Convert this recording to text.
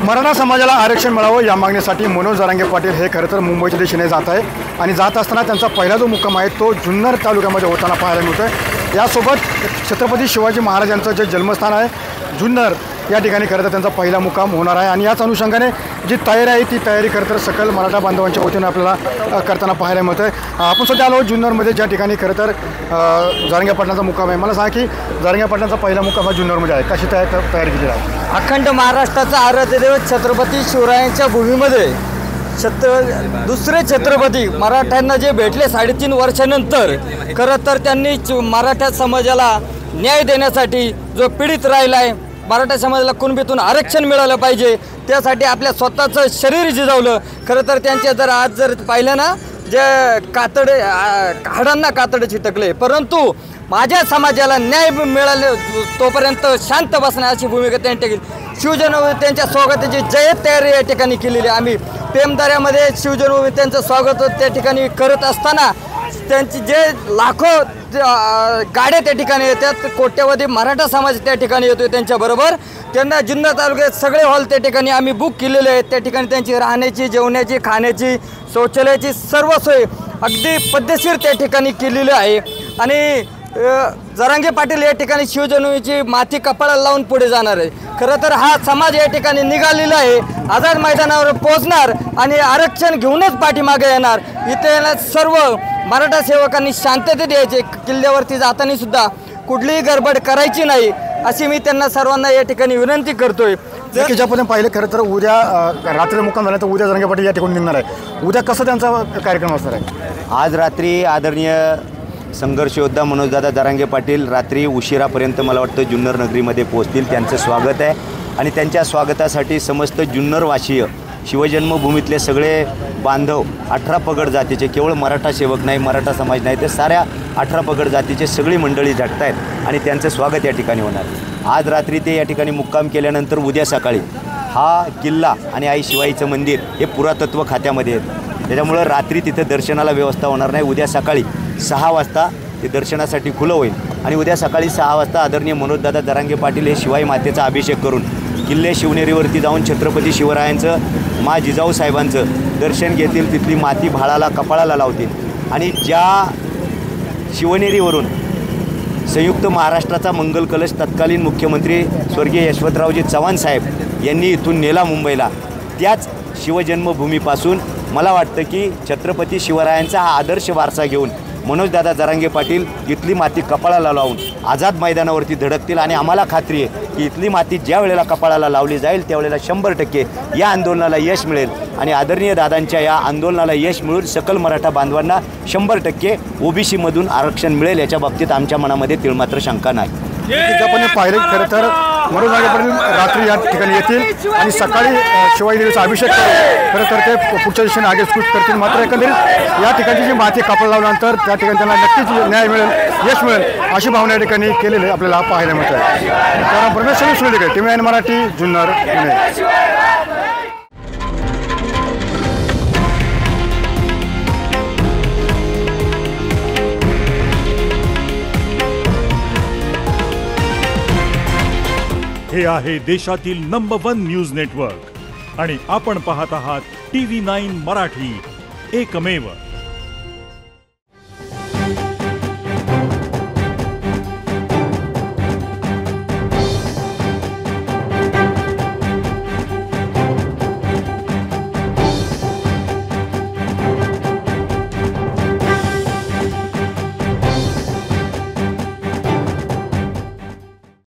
मराठा समाजाला आरक्षण मिळावं या मागणीसाठी मनोज जरांगे पाटील हे खरं तर मुंबईच्या दिशेने जात आहे आणि जात असताना त्यांचा पहिला जो मुक्काम आहे तो जुन्नर तालुक्यामध्ये होताना पाहायला मिळतोय। यासोबत छत्रपती शिवाजी महाराजांचं जे जन्मस्थान आहे जुन्नर या ठिकाणी खरं तर त्यांचा पहिला मुक्काम होणार आहे आणि याच अनुषंगाने जी तयारी आहे ती तयारी खरं तर सकल मराठा बांधवांच्या वतीने आपल्याला करताना पाहायला मिळतंय। आपण सध्या आलो जुन्नरमध्ये ज्या ठिकाणी खरं तर जरांगे पाटलांचा मुक्काम आहे। मला सांगा की जरांगे पाटलांचा पहिला मुक्काम हा जुन्नरमध्ये आहे, कशी तयारी केली आहे? अखंड महाराष्ट्राचा आराध्यदैवत छत्रपती शिवरायांच्या भूमीमध्ये दुसरे छत्रपती मराठ्यांना जे भेटले 3.5 वर्षानंतर खरं तर त्यांनी मराठा समाजाला न्याय देण्यासाठी जो पीडित राहिला आहे, मराठा समाजाला कुणबीतून आरक्षण मिळालं पाहिजे त्यासाठी आपल्या स्वतःचं शरीर जिजावलं। खरं तर त्यांचे जर आज जर पाहिलं ना जे कातडे हाडांना कातडे चिटकले, परंतु माझ्या समाजाला न्याय मिळाले तोपर्यंत शांत बसण्या अशी भूमिका त्यांनी केली। शिवजन्मभूमी त्यांच्या स्वागताची जय्यत तयारी या ठिकाणी केलेली। आम्ही पेमदाऱ्यामध्ये शिवजन्मभूमी त्यांचं स्वागत त्या ठिकाणी करत असताना त्यांची जे लाखो गाड्या त्या ठिकाणी येतात, कोट्यवधी मराठा समाज त्या ठिकाणी येतो त्यांच्याबरोबर। त्यांना जुन्नर तालुक्यात सगळे हॉल त्या ठिकाणी आम्ही बुक केलेले आहेत। त्या ठिकाणी त्यांची राहण्याची, जेवण्याची, खाण्याची, शौचालयाची सर्व सोय अगदी पद्धतशीर त्या ठिकाणी केलेली आहे आणि जरांगे पाटील या ठिकाणी शिवजन्मभूमीची माती कपाळाला लावून पुढे जाणार आहे। खरं तर हा समाज या ठिकाणी निघालेला आहे, आझाद मैदानावर पोहोचणार आणि आरक्षण घेऊनच पाठीमागे येणार। इथे सर्व मराठा सेवकांनी शांतता द्यायची, किल्ल्यावरती जाताना सुद्धा कुठलीही गडबड करायची नाही अशी मी त्यांना सर्वांना या ठिकाणी विनंती करतोय। जर ज्या पद्धतीने पाहिलं खरं तर उद्या रात्री मुक्काम झाला तर उद्या जरांगे पाटील या ठिकाणी निघणार आहे। उद्या कसं त्यांचा कार्यक्रम असणार आहे? आज रात्री आदरणीय संघर्ष योद्धा मनोजदादा जरांगे पाटील रात्री उशिरापर्यंत मला वाटतं जुन्नर नगरीमध्ये पोहोचतील। त्यांचं स्वागत आहे आणि त्यांच्या स्वागतासाठी समस्त जुन्नरवासीय शिवजन्मभूमीतले सगळे बांधव 18 पगड जातीचे, केवळ मराठा सेवक नाही, मराठा समाज नाही, तर साऱ्या 18 पगड जातीचे सगळी मंडळी झटत आहेत आणि त्यांचं स्वागत या ठिकाणी होणार। आज रात्री ते या ठिकाणी मुक्काम केल्यानंतर उद्या सकाळी हा किल्ला आणि आई शिवाईचं मंदिर हे पुरातत्व खात्यामध्ये आहेत, त्याच्यामुळं रात्री तिथं दर्शनाला व्यवस्था होणार नाही। उद्या सकाळी 6 वाजता ते दर्शनासाठी खुलं होईल आणि उद्या सकाळी 6 वाजता आदरणीय मनोजदादा जरांगे पाटील हे शिवाई मातेचा अभिषेक करून किल्ले शिवनेरीवरती जाऊन छत्रपती शिवरायांचं, मा जिजाऊ साहेबांचं दर्शन घेतील, तिथली माती भाळाला कपाळाला लावतील आणि ज्या शिवनेरीवरून संयुक्त महाराष्ट्राचा मंगल कलश तत्कालीन मुख्यमंत्री स्वर्गीय यशवंतरावजी चव्हाण साहेब यांनी इथून नेला मुंबईला, त्याच शिवजन्मभूमीपासून मला वाटतं की छत्रपती शिवरायांचा हा आदर्श वारसा घेऊन मनोजदादा जरांगे पाटील इथली माती कपाळाला लावून आझाद मैदानावरती धडकतील आणि आम्हाला खात्री आहे की इथली माती ज्या वेळेला कपाळाला लावली जाईल त्यावेळेला 100% या आंदोलनाला यश मिळेल आणि आदरणीय दादांच्या या आंदोलनाला यश मिळून सकल मराठा बांधवांना 100% ओबीसीमधून आरक्षण मिळेल याच्या बाबतीत आमच्या मनामध्ये तिळमात्र शंका नाही। आपण पाहिलं खरं तर मनोज जरांगे पाटील रात्री या ठिकाणी येतील आणि सकाळी शिवाई देवीचा अभिषेक करून खरं तर ते पुढच्या दिशेने आगेकूच करतील। मात्र एकंदरीत या ठिकाणची जी माती कापड लावल्यानंतर त्या ठिकाणी त्यांना नक्कीच न्याय मिळेल, यश मिळेल अशी भावना या ठिकाणी केलेली आपल्याला पाहायला मिळत आहे। कारण परमेश्वर सुनील TVN मराठी जुन्नर पुणे। हे आहे देशातील नंबर 1 न्यूज नेटवर्क आणि आपण पाहत आहात TV9 मराठी, एकमेव।